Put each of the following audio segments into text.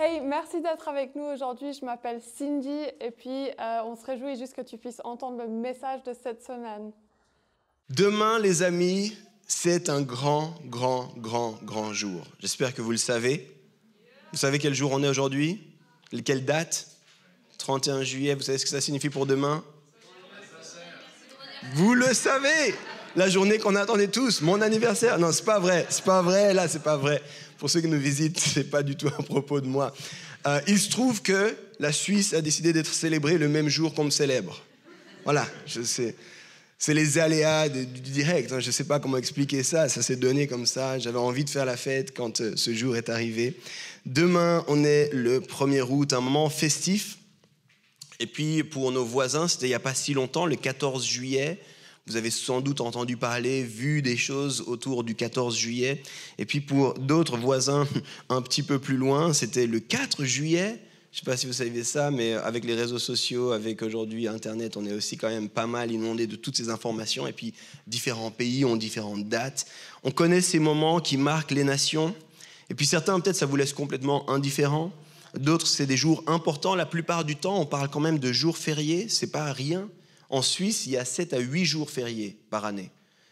Hey, merci d'être avec nous aujourd'hui. Je m'appelle Cindy et puis on se réjouit juste que tu puisses entendre le message de cette semaine. Demain, les amis, c'est un grand jour. J'espère que vous le savez. Vous savez quel jour on est aujourd'hui? Quelle date? 31 juillet, vous savez ce que ça signifie pour demain? Vous le savez! La journée qu'on attendait tous, mon anniversaire. Non, c'est pas vrai, là, c'est pas vrai. Pour ceux qui nous visitent, c'est pas du tout à propos de moi. Il se trouve que la Suisse a décidé d'être célébrée le même jour qu'on me célèbre. Voilà, je sais. C'est les aléas du direct, hein. Je ne sais pas comment expliquer ça, ça s'est donné comme ça. J'avais envie de faire la fête quand ce jour est arrivé. Demain, on est le 1er août, un moment festif. Et puis, pour nos voisins, c'était il n'y a pas si longtemps, le 14 juillet. Vous avez sans doute entendu parler, vu des choses autour du 14 juillet. Et puis, pour d'autres voisins un petit peu plus loin, c'était le 4 juillet. Je ne sais pas si vous savez ça, mais avec les réseaux sociaux, avec aujourd'hui Internet, on est aussi quand même pas mal inondé de toutes ces informations. Et puis, différents pays ont différentes dates. On connaît ces moments qui marquent les nations. Et puis certains, peut-être, ça vous laisse complètement indifférent. D'autres, c'est des jours importants. La plupart du temps, on parle quand même de jours fériés. C'est pas rien. En Suisse, il y a 7 à 8 jours fériés par année.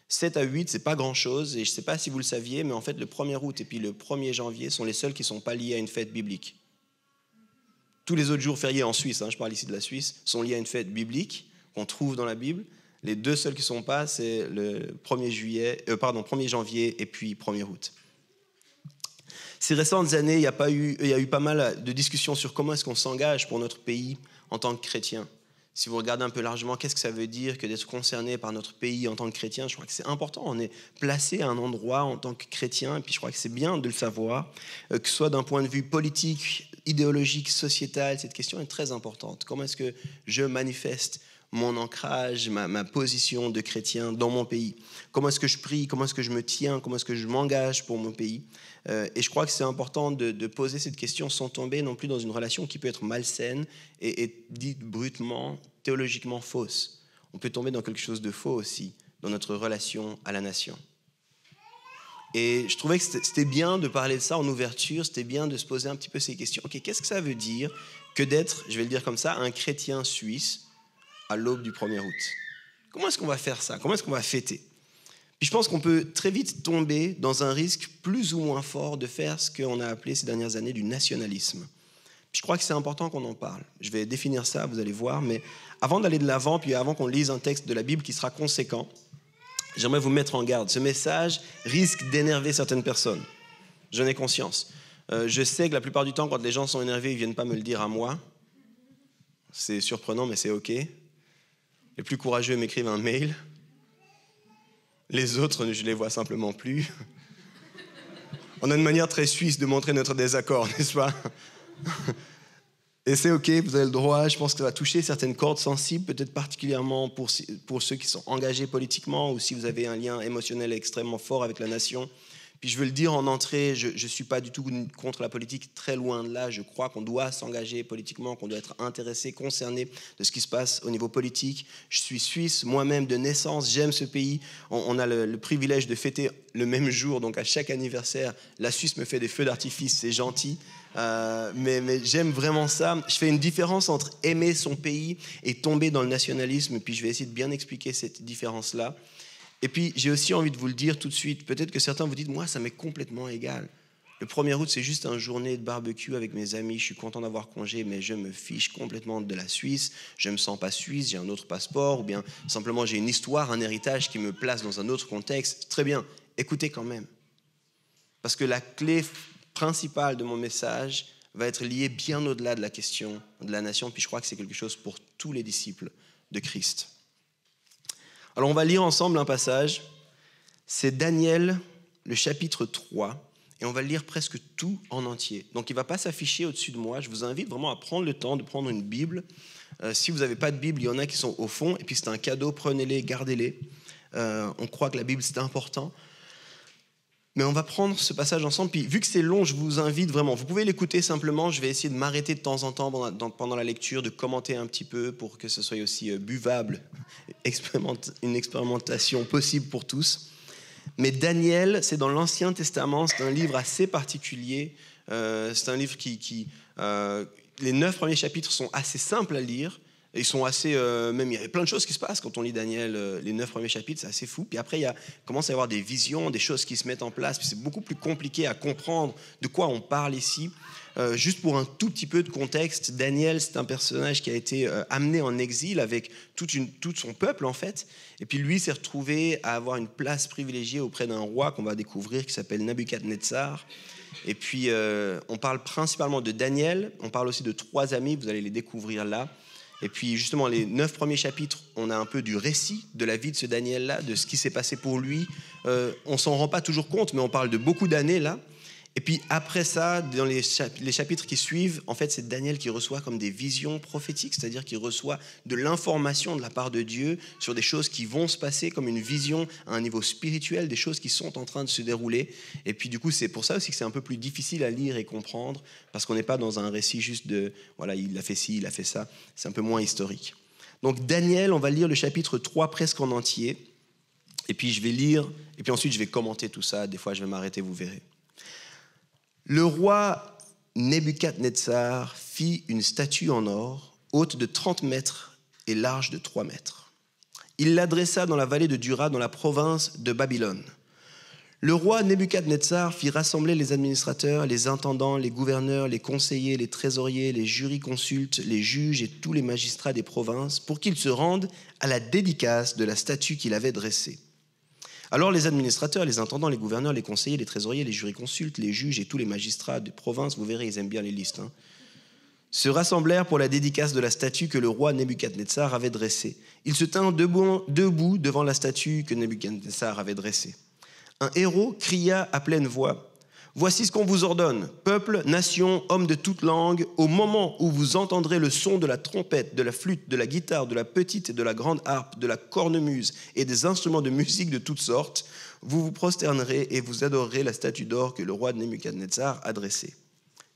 7 à 8, c'est pas grand-chose. Et je ne sais pas si vous le saviez, mais en fait, le 1er août et puis le 1er janvier sont les seuls qui ne sont pas liés à une fête biblique. Tous les autres jours fériés en Suisse, je parle ici de la Suisse, sont liés à une fête biblique qu'on trouve dans la Bible. Les deux seuls qui ne sont pas, c'est le 1er janvier et puis 1er août. Ces récentes années, il y a eu pas mal de discussions sur comment est-ce qu'on s'engage pour notre pays en tant que chrétien. Si vous regardez un peu largement, qu'est-ce que ça veut dire que d'être concerné par notre pays en tant que chrétien? Je crois que c'est important. On est placé à un endroit en tant que chrétien, et puis je crois que c'est bien de le savoir, que ce soit d'un point de vue politique, idéologique, sociétal, cette question est très importante. Comment est-ce que je manifeste mon ancrage, ma position de chrétien dans mon pays? Comment est-ce que je prie? Comment est-ce que je me tiens? Comment est-ce que je m'engage pour mon pays? Et je crois que c'est important de poser cette question sans tomber non plus dans une relation qui peut être malsaine et dite brutement, théologiquement fausse. On peut tomber dans quelque chose de faux aussi, dans notre relation à la nation. Et je trouvais que c'était bien de parler de ça en ouverture, c'était bien de se poser un petit peu ces questions. Ok, qu'est-ce que ça veut dire que d'être, je vais le dire comme ça, un chrétien suisse à l'aube du 1er août? Comment est-ce qu'on va faire ça? Comment est-ce qu'on va fêter? Puis je pense qu'on peut très vite tomber dans un risque plus ou moins fort de faire ce qu'on a appelé ces dernières années du nationalisme. Puis je crois que c'est important qu'on en parle. Je vais définir ça, vous allez voir, mais avant d'aller de l'avant, puis avant qu'on lise un texte de la Bible qui sera conséquent, j'aimerais vous mettre en garde. Ce message risque d'énerver certaines personnes. J'en ai conscience. Je sais que la plupart du temps, quand les gens sont énervés, ils ne viennent pas me le dire à moi. C'est surprenant, mais c'est OK. Les plus courageux m'écrivent un mail. Les autres, je les vois simplement plus. On a une manière très suisse de montrer notre désaccord, n'est-ce pas? Et c'est OK, vous avez le droit. Je pense que ça va toucher certaines cordes sensibles, peut-être particulièrement pour ceux qui sont engagés politiquement ou si vous avez un lien émotionnel extrêmement fort avec la nation. Puis je veux le dire en entrée, je ne suis pas du tout contre la politique, très loin de là. Je crois qu'on doit s'engager politiquement, qu'on doit être intéressé, concerné de ce qui se passe au niveau politique. Je suis suisse moi-même de naissance, j'aime ce pays. On a le privilège de fêter le même jour, donc à chaque anniversaire, la Suisse me fait des feux d'artifice, c'est gentil. Mais j'aime vraiment ça. Je fais une différence entre aimer son pays et tomber dans le nationalisme, puis je vais essayer de bien expliquer cette différence-là. Et puis, j'ai aussi envie de vous le dire tout de suite. Peut-être que certains vous disent, moi, ça m'est complètement égal. Le 1er août, c'est juste une journée de barbecue avec mes amis. Je suis content d'avoir congé, mais je me fiche complètement de la Suisse. Je ne me sens pas suisse, j'ai un autre passeport, ou bien simplement j'ai une histoire, un héritage qui me place dans un autre contexte. Très bien, écoutez quand même. Parce que la clé principale de mon message va être liée bien au-delà de la question de la nation. Puis je crois que c'est quelque chose pour tous les disciples de Christ. Alors on va lire ensemble un passage, c'est Daniel, le chapitre 3, et on va le lire presque tout en entier. Donc il ne va pas s'afficher au-dessus de moi, je vous invite vraiment à prendre le temps de prendre une Bible. Si vous n'avez pas de Bible, il y en a qui sont au fond, et puis c'est un cadeau, prenez-les, gardez-les. On croit que la Bible c'est important. Mais on va prendre ce passage ensemble, puis vu que c'est long, je vous invite vraiment, vous pouvez l'écouter simplement, je vais essayer de m'arrêter de temps en temps pendant la lecture, de commenter un petit peu pour que ce soit aussi buvable, une expérimentation possible pour tous. Mais Daniel, c'est dans l'Ancien Testament, c'est un livre assez particulier, C'est un livre les 9 premiers chapitres sont assez simples à lire. Ils sont assez, même il y a plein de choses qui se passent quand on lit Daniel, les 9 premiers chapitres, c'est assez fou. Puis après, commence à y avoir des visions, des choses qui se mettent en place. Puis c'est beaucoup plus compliqué à comprendre de quoi on parle ici. Juste pour un tout petit peu de contexte, Daniel, c'est un personnage qui a été amené en exil avec tout son peuple, en fait. Et puis lui s'est retrouvé à avoir une place privilégiée auprès d'un roi qu'on va découvrir, qui s'appelle Nabuchodonosor. Et puis, on parle principalement de Daniel. On parle aussi de 3 amis, vous allez les découvrir là. Et puis justement, les 9 premiers chapitres, on a un peu du récit de la vie de ce Daniel-là, de ce qui s'est passé pour lui. On s'en rend pas toujours compte, mais on parle de beaucoup d'années là. Et puis après ça, dans les chapitres qui suivent, en fait, c'est Daniel qui reçoit comme des visions prophétiques, c'est-à-dire qu'il reçoit de l'information de la part de Dieu sur des choses qui vont se passer, comme une vision à un niveau spirituel, des choses qui sont en train de se dérouler. Et puis du coup, c'est pour ça aussi que c'est un peu plus difficile à lire et comprendre, parce qu'on n'est pas dans un récit juste de, voilà, il a fait ci, il a fait ça, c'est un peu moins historique. Donc Daniel, on va lire le chapitre 3 presque en entier, et puis je vais lire, et puis ensuite je vais commenter tout ça, des fois je vais m'arrêter, vous verrez. Le roi Nebuchadnezzar fit une statue en or, haute de 30 mètres et large de 3 mètres. Il l'adressa dans la vallée de Dura, dans la province de Babylone. Le roi Nebuchadnezzar fit rassembler les administrateurs, les intendants, les gouverneurs, les conseillers, les trésoriers, les jurisconsultes, les juges et tous les magistrats des provinces pour qu'ils se rendent à la dédicace de la statue qu'il avait dressée. Alors les administrateurs, les intendants, les gouverneurs, les conseillers, les trésoriers, les jurisconsultes, les juges et tous les magistrats des provinces, vous verrez, ils aiment bien les listes, se rassemblèrent pour la dédicace de la statue que le roi Nebuchadnezzar avait dressée. Ils se tinrent debout devant la statue que Nebuchadnezzar avait dressée. Un héros cria à pleine voix « Voici ce qu'on vous ordonne, peuple, nation, hommes de toute langue, au moment où vous entendrez le son de la trompette, de la flûte, de la guitare, de la petite et de la grande harpe, de la cornemuse et des instruments de musique de toutes sortes, vous vous prosternerez et vous adorerez la statue d'or que le roi Nebuchadnezzar a dressée.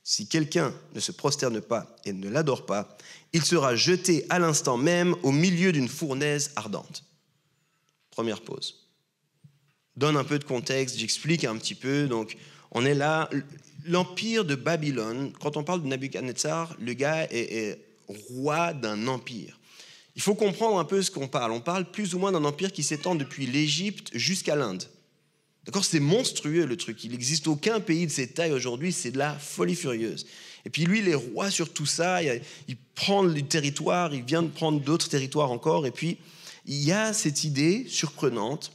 Si quelqu'un ne se prosterne pas et ne l'adore pas, il sera jeté à l'instant même au milieu d'une fournaise ardente. » Première pause. Donne un peu de contexte, j'explique un petit peu. Donc, on est là, l'empire de Babylone, quand on parle de Nabuchodonosor, le gars est roi d'un empire. Il faut comprendre un peu ce qu'on parle. On parle plus ou moins d'un empire qui s'étend depuis l'Égypte jusqu'à l'Inde. D'accord, c'est monstrueux le truc. Il n'existe aucun pays de cette taille aujourd'hui, c'est de la folie furieuse. Et puis lui, il est roi sur tout ça, il prend du territoire, il vient de prendre d'autres territoires encore. Et puis, il y a cette idée surprenante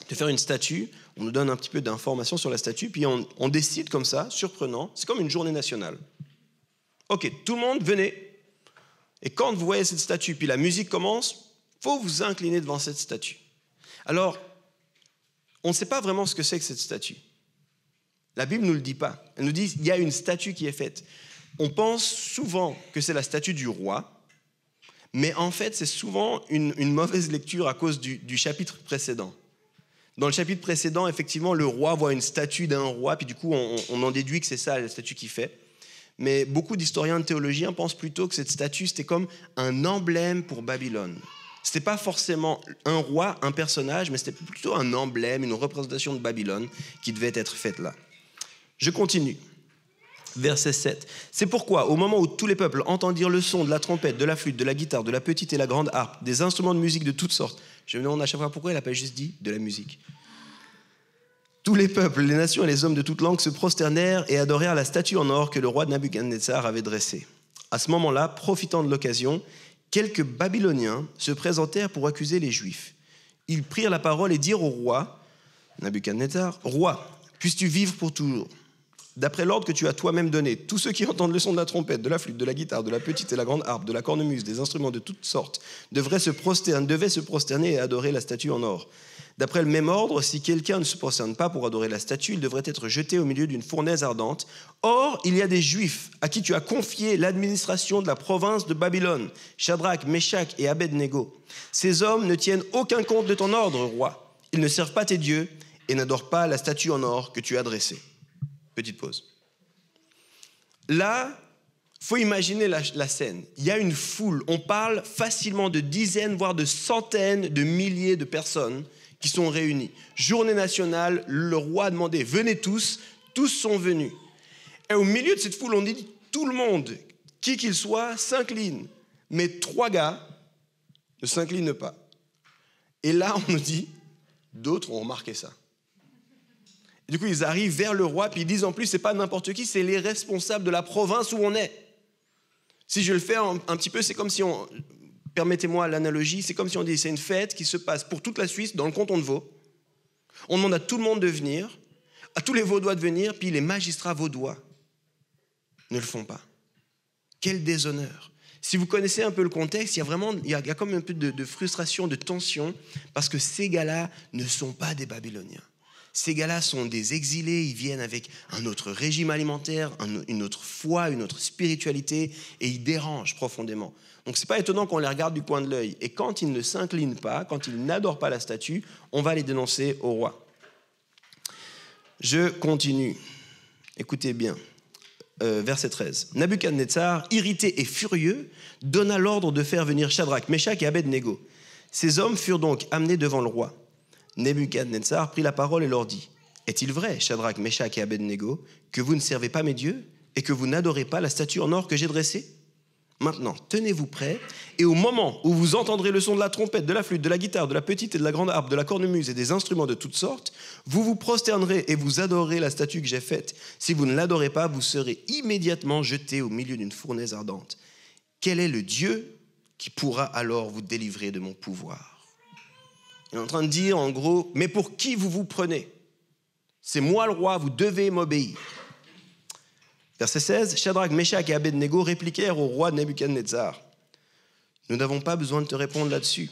de faire une statue. On nous donne un petit peu d'informations sur la statue, puis on décide comme ça, surprenant, c'est comme une journée nationale. Ok, tout le monde, venez. Et quand vous voyez cette statue, puis la musique commence, il faut vous incliner devant cette statue. Alors, on ne sait pas vraiment ce que c'est que cette statue. La Bible ne nous le dit pas. Elle nous dit qu'il y a une statue qui est faite. On pense souvent que c'est la statue du roi, mais en fait, c'est souvent une mauvaise lecture à cause du chapitre précédent. Dans le chapitre précédent, effectivement, le roi voit une statue d'un roi, puis du coup, on en déduit que c'est ça la statue qu'il fait. Mais beaucoup d'historiens, de théologiens pensent plutôt que cette statue, c'était comme un emblème pour Babylone. Ce n'était pas forcément un roi, un personnage, mais c'était plutôt un emblème, une représentation de Babylone qui devait être faite là. Je continue. Verset 7. C'est pourquoi, au moment où tous les peuples entendirent le son de la trompette, de la flûte, de la guitare, de la petite et la grande harpe, des instruments de musique de toutes sortes, je me demande à chaque fois pourquoi il n'a pas juste dit de la musique. Tous les peuples, les nations et les hommes de toute langue se prosternèrent et adorèrent la statue en or que le roi Nabuchodonosor avait dressée. À ce moment-là, profitant de l'occasion, quelques Babyloniens se présentèrent pour accuser les Juifs. Ils prirent la parole et dirent au roi, Nabuchodonosor, « Roi, puisses-tu vivre pour toujours ? D'après l'ordre que tu as toi-même donné, tous ceux qui entendent le son de la trompette, de la flûte, de la guitare, de la petite et la grande harpe, de la cornemuse, des instruments de toutes sortes, devaient se prosterner et adorer la statue en or. D'après le même ordre, si quelqu'un ne se prosterne pas pour adorer la statue, il devrait être jeté au milieu d'une fournaise ardente. Or, il y a des Juifs à qui tu as confié l'administration de la province de Babylone, Shadrach, Meshach et Abednego. Ces hommes ne tiennent aucun compte de ton ordre, roi. Ils ne servent pas tes dieux et n'adorent pas la statue en or que tu as dressée. » Petite pause. Là, il faut imaginer la scène. Il y a une foule. On parle facilement de dizaines, voire de centaines de milliers de personnes qui sont réunies. Journée nationale, le roi a demandé « Venez tous », tous sont venus. Et au milieu de cette foule, on dit tout le monde, qui qu'il soit, s'incline. Mais 3 gars ne s'inclinent pas. Et là, on nous dit, d'autres ont remarqué ça. Et du coup, ils arrivent vers le roi, puis ils disent en plus, c'est pas n'importe qui, c'est les responsables de la province où on est. Si je le fais un petit peu, c'est comme si on... Permettez-moi l'analogie, c'est comme si on dit, c'est une fête qui se passe pour toute la Suisse dans le canton de Vaud. On demande à tout le monde de venir, à tous les Vaudois de venir, puis les magistrats vaudois ne le font pas. Quel déshonneur. Si vous connaissez un peu le contexte, il y a comme un peu de frustration, de tension, parce que ces gars-là ne sont pas des Babyloniens. Ces gars-là sont des exilés, ils viennent avec un autre régime alimentaire, une autre foi, une autre spiritualité, et ils dérangent profondément. Donc ce n'est pas étonnant qu'on les regarde du coin de l'œil. Et quand ils ne s'inclinent pas, quand ils n'adorent pas la statue, on va les dénoncer au roi. Je continue. Écoutez bien. Verset 13. Nabuchodonosor, irrité et furieux, donna l'ordre de faire venir Shadrach, Meshach et Abed-Négo. Ces hommes furent donc amenés devant le roi. Nabuchodonosor prit la parole et leur dit, « Est-il vrai, Shadrach, Meshach et Abed-Négo, que vous ne servez pas mes dieux et que vous n'adorez pas la statue en or que j'ai dressée ? Maintenant, tenez-vous prêts, et au moment où vous entendrez le son de la trompette, de la flûte, de la guitare, de la petite et de la grande harpe, de la cornemuse et des instruments de toutes sortes, vous vous prosternerez et vous adorerez la statue que j'ai faite. Si vous ne l'adorez pas, vous serez immédiatement jetés au milieu d'une fournaise ardente. Quel est le Dieu qui pourra alors vous délivrer de mon pouvoir ?» Il est en train de dire, en gros, « Mais pour qui vous vous prenez ? C'est moi le roi, vous devez m'obéir. » Verset 16, Shadrach, Meshach et Abed-Négo répliquèrent au roi Nebuchadnezzar. « Nous n'avons pas besoin de te répondre là-dessus.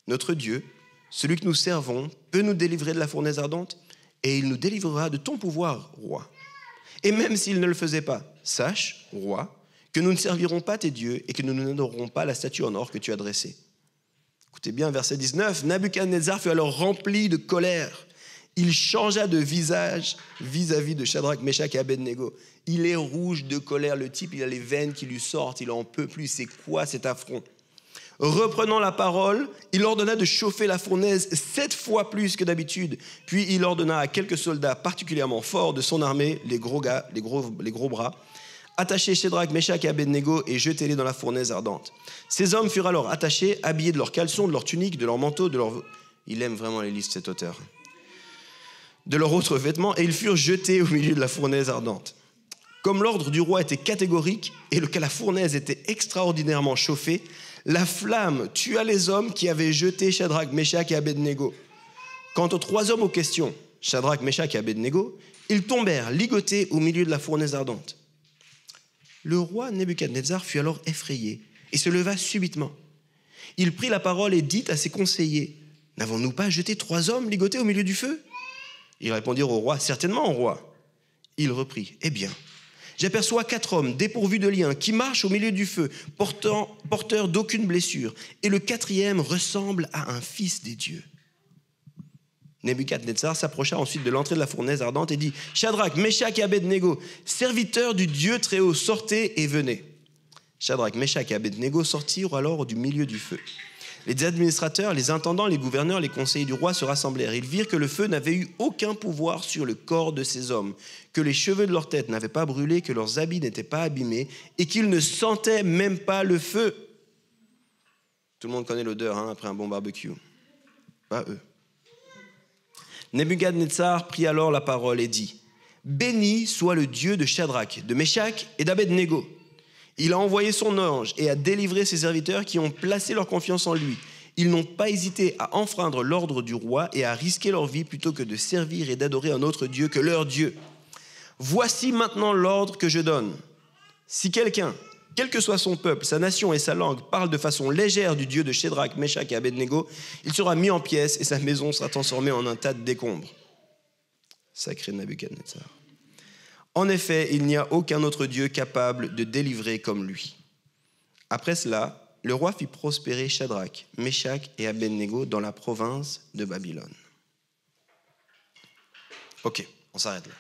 Notre Dieu, celui que nous servons, peut nous délivrer de la fournaise ardente, et il nous délivrera de ton pouvoir, roi. Et même s'il ne le faisait pas, sache, roi, que nous ne servirons pas tes dieux et que nous n'adorerons pas la statue en or que tu as dressée. » Écoutez bien, verset 19, Nabuchodonosor fut alors rempli de colère. Il changea de visage vis-à-vis de Shadrach, Meshach et Abed-Négo. Il est rouge de colère, le type, il a les veines qui lui sortent, il en peut plus. C'est quoi cet affront ? Reprenant la parole, il ordonna de chauffer la fournaise 7 fois plus que d'habitude. Puis il ordonna à quelques soldats particulièrement forts de son armée, les gros gars, les gros bras, attachez Shadrach, Meshach et Abed-Négo et jetez-les dans la fournaise ardente. Ces hommes furent alors attachés, habillés de leurs caleçons, de leurs tuniques, de leurs manteaux, de leurs... Il aime vraiment les listes, cet auteur. De leurs autres vêtements, et ils furent jetés au milieu de la fournaise ardente. Comme l'ordre du roi était catégorique et que la fournaise était extraordinairement chauffée, la flamme tua les hommes qui avaient jeté Shadrach, Meshach et Abed-Négo. Quant aux 3 hommes aux questions, Shadrach, Meshach et Abed-Négo, ils tombèrent ligotés au milieu de la fournaise ardente. Le roi Nebuchadnezzar fut alors effrayé et se leva subitement. Il prit la parole et dit à ses conseillers, « N'avons-nous pas jeté 3 hommes ligotés au milieu du feu ?» Ils répondirent au roi, « Certainement, roi. » Il reprit, « Eh bien, j'aperçois 4 hommes dépourvus de liens qui marchent au milieu du feu, porteurs d'aucune blessure, et le 4e ressemble à un fils des dieux. » Nebuchadnezzar s'approcha ensuite de l'entrée de la fournaise ardente et dit, « Shadrach, Meshach et Abed-Négo, serviteurs du Dieu très haut, sortez et venez. » Shadrach, Meshach et Abed-Négo sortirent alors du milieu du feu. Les administrateurs, les intendants, les gouverneurs, les conseillers du roi se rassemblèrent. Ils virent que le feu n'avait eu aucun pouvoir sur le corps de ces hommes, que les cheveux de leur tête n'avaient pas brûlé, que leurs habits n'étaient pas abîmés et qu'ils ne sentaient même pas le feu. Tout le monde connaît l'odeur après un bon barbecue. Pas eux. Nebuchadnezzar prit alors la parole et dit, « Béni soit le Dieu de Shadrach, de Meshach et d'Abed-Négo. Il a envoyé son ange et a délivré ses serviteurs qui ont placé leur confiance en lui. Ils n'ont pas hésité à enfreindre l'ordre du roi et à risquer leur vie plutôt que de servir et d'adorer un autre Dieu que leur Dieu. Voici maintenant l'ordre que je donne. Si quelqu'un, quel que soit son peuple, sa nation et sa langue, parle de façon légère du Dieu de Shadrach, Meshach et Abed-Négo, il sera mis en pièces et sa maison sera transformée en un tas de décombres. » Sacré Nabuchodonosor. En effet, il n'y a aucun autre Dieu capable de délivrer comme lui. Après cela, le roi fit prospérer Shadrach, Meshach et Abed-Négo dans la province de Babylone. Ok, on s'arrête là.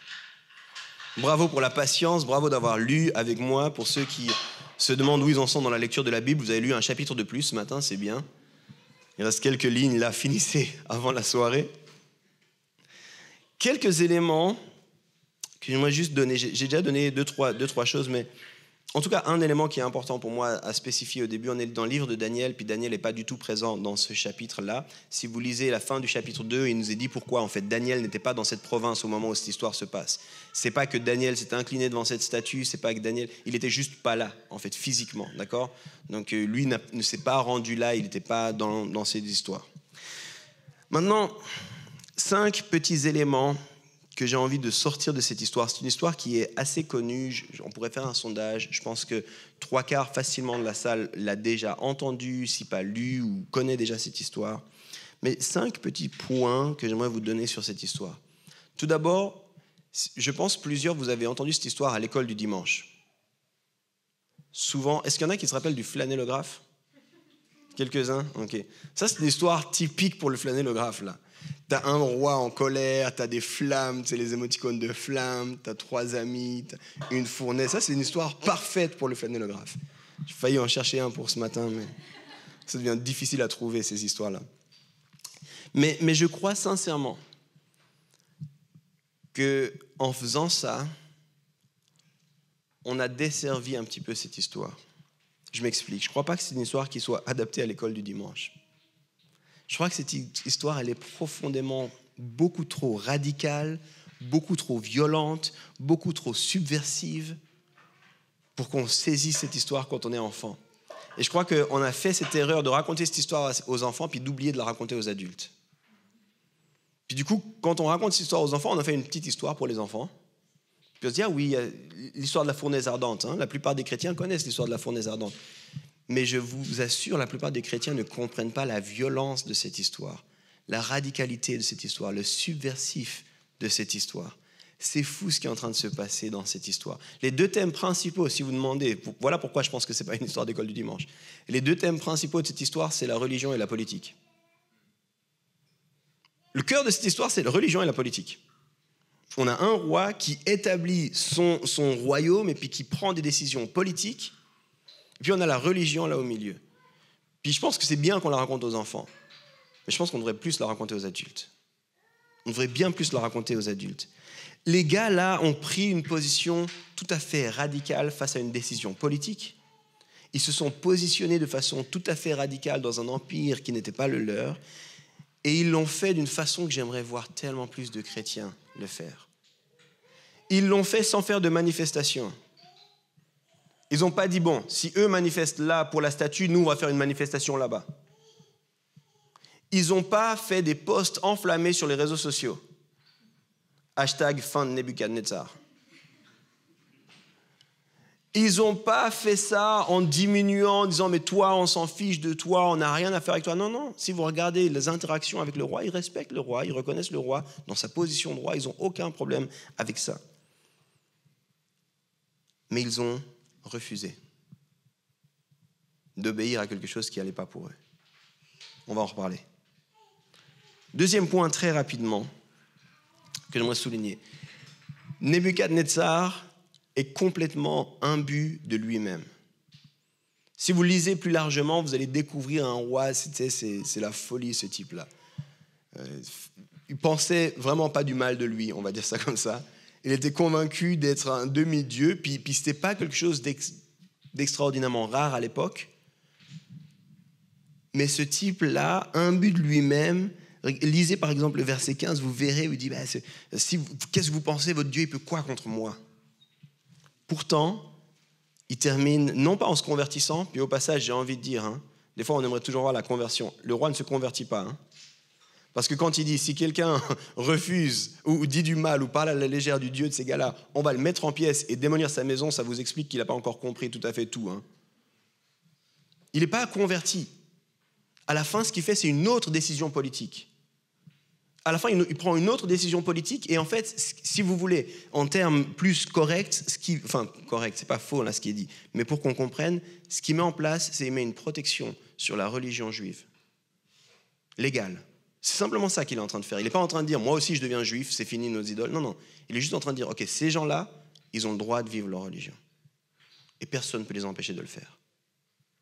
Bravo pour la patience, bravo d'avoir lu avec moi. Pour ceux qui se demandent où ils en sont dans la lecture de la Bible, vous avez lu un chapitre de plus ce matin, c'est bien. Il reste quelques lignes là, finissez avant la soirée. Quelques éléments que j'aimerais juste donner. J'ai déjà donné deux, trois choses, mais en tout cas, un élément qui est important pour moi à spécifier au début, on est dans le livre de Daniel, puis Daniel n'est pas du tout présent dans ce chapitre-là. Si vous lisez la fin du chapitre 2, il nous est dit pourquoi, en fait, Daniel n'était pas dans cette province au moment où cette histoire se passe. C'est pas que Daniel s'était incliné devant cette statue, c'est pas que Daniel, il était juste pas là, en fait, physiquement, d'accord? Donc lui ne s'est pas rendu là, il n'était pas dans cette histoire. Maintenant, 5 petits éléments que j'ai envie de sortir de cette histoire. C'est une histoire qui est assez connue. On pourrait faire un sondage. Je pense que 3/4 facilement de la salle l'a déjà entendu, si pas lu, ou connaît déjà cette histoire. Mais 5 petits points que j'aimerais vous donner sur cette histoire. Tout d'abord, je pense plusieurs, vous avez entendu cette histoire à l'école du dimanche. Souvent, est-ce qu'il y en a qui se rappellent du flanellographe? Quelques-uns? Ok. Ça, c'est une histoire typique pour le flanellographe, là. T'as un roi en colère, t'as des flammes, c'est les émoticônes de flammes, t'as 3 amis, t'as une fournaise. Ça, c'est une histoire parfaite pour le flanellographe. J'ai failli en chercher un pour ce matin, mais ça devient difficile à trouver, ces histoires-là. Mais je crois sincèrement qu'en faisant ça, on a desservi un petit peu cette histoire. Je m'explique. Je ne crois pas que c'est une histoire qui soit adaptée à l'école du dimanche. Je crois que cette histoire, elle est profondément beaucoup trop radicale, beaucoup trop violente, beaucoup trop subversive pour qu'on saisisse cette histoire quand on est enfant. Et je crois qu'on a fait cette erreur de raconter cette histoire aux enfants puis d'oublier de la raconter aux adultes. Puis du coup, quand on raconte cette histoire aux enfants, on a fait une petite histoire pour les enfants. Puis on se dit, ah oui, il y a l'histoire de la fournaise ardente. Hein. La plupart des chrétiens connaissent l'histoire de la fournaise ardente. Mais je vous assure, la plupart des chrétiens ne comprennent pas la violence de cette histoire, la radicalité de cette histoire, le subversif de cette histoire. C'est fou ce qui est en train de se passer dans cette histoire. Les 2 thèmes principaux, si vous demandez, voilà pourquoi je pense que ce n'est pas une histoire d'école du dimanche. Les 2 thèmes principaux de cette histoire, c'est la religion et la politique. Le cœur de cette histoire, c'est la religion et la politique. On a un roi qui établit son royaume et puis qui prend des décisions politiques. Et puis on a la religion là au milieu. Puis je pense que c'est bien qu'on la raconte aux enfants. Mais je pense qu'on devrait plus la raconter aux adultes. On devrait bien plus la raconter aux adultes. Les gars là ont pris une position tout à fait radicale face à une décision politique. Ils se sont positionnés de façon tout à fait radicale dans un empire qui n'était pas le leur. Et ils l'ont fait d'une façon que j'aimerais voir tellement plus de chrétiens le faire. Ils l'ont fait sans faire de manifestation. Ils n'ont pas dit, bon, si eux manifestent là pour la statue, nous, on va faire une manifestation là-bas. Ils n'ont pas fait des posts enflammés sur les réseaux sociaux. Hashtag fin de Nebuchadnezzar. Ils n'ont pas fait ça en diminuant, en disant, mais toi, on s'en fiche de toi, on n'a rien à faire avec toi. Non, non, si vous regardez les interactions avec le roi, ils respectent le roi, ils reconnaissent le roi dans sa position de roi, ils n'ont aucun problème avec ça. Mais ils ont refusé d'obéir à quelque chose qui n'allait pas pour eux. On va en reparler. Deuxième point, très rapidement, que j'aimerais souligner. Nebuchadnezzar est complètement imbu de lui-même. Si vous lisez plus largement, vous allez découvrir un roi, c'est la folie, ce type-là. Il pensait vraiment pas du mal de lui, on va dire ça comme ça. Il était convaincu d'être un demi-dieu, puis ce n'était pas quelque chose d'extraordinairement rare à l'époque. Mais ce type-là, imbu de lui-même, lisez par exemple le verset 15, vous verrez où il dit, qu'est-ce que vous pensez, votre Dieu, il peut quoi contre moi? Pourtant, il termine, non pas en se convertissant, puis au passage, j'ai envie de dire, des fois on aimerait toujours voir la conversion. Le roi ne se convertit pas. Parce que quand il dit, si quelqu'un refuse ou dit du mal ou parle à la légère du Dieu de ces gars-là, on va le mettre en pièces et démolir sa maison, ça vous explique qu'il n'a pas encore compris tout à fait tout. Il n'est pas converti. À la fin, ce qu'il fait, c'est une autre décision politique. À la fin, il prend une autre décision politique et en fait, si vous voulez, en termes plus corrects, correct, c'est pas faux là ce qui est dit, mais pour qu'on comprenne, ce qu'il met en place, c'est qu'il met une protection sur la religion juive. Légale. C'est simplement ça qu'il est en train de faire. Il n'est pas en train de dire, moi aussi je deviens juif, c'est fini nos idoles. Non, non. Il est juste en train de dire, ok, ces gens-là, ils ont le droit de vivre leur religion. Et personne ne peut les empêcher de le faire.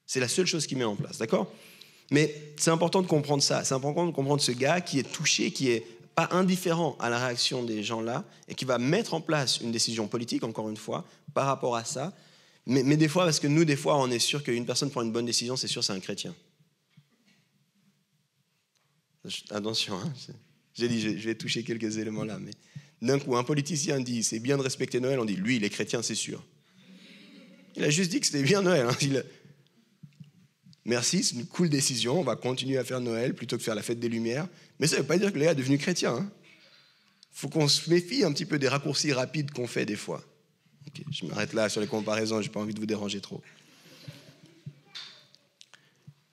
C'est la seule chose qu'il met en place, d'accord ? Mais c'est important de comprendre ça. C'est important de comprendre ce gars qui est touché, qui est pas indifférent à la réaction des gens là et qui va mettre en place une décision politique, encore une fois, par rapport à ça. Mais des fois, parce que nous, des fois, on est sûr qu'une personne prend une bonne décision, c'est sûr, c'est un chrétien. Attention, hein, j'ai dit, je vais toucher quelques éléments là, mais d'un coup, un politicien dit, c'est bien de respecter Noël, on dit, lui, il est chrétien, c'est sûr. Il a juste dit que c'était bien Noël. Hein. Merci, c'est une cool décision, on va continuer à faire Noël plutôt que faire la fête des Lumières. Mais ça ne veut pas dire que le gars est devenu chrétien. Il faut qu'on se méfie un petit peu des raccourcis rapides qu'on fait des fois. Okay, je m'arrête là sur les comparaisons, je n'ai pas envie de vous déranger trop.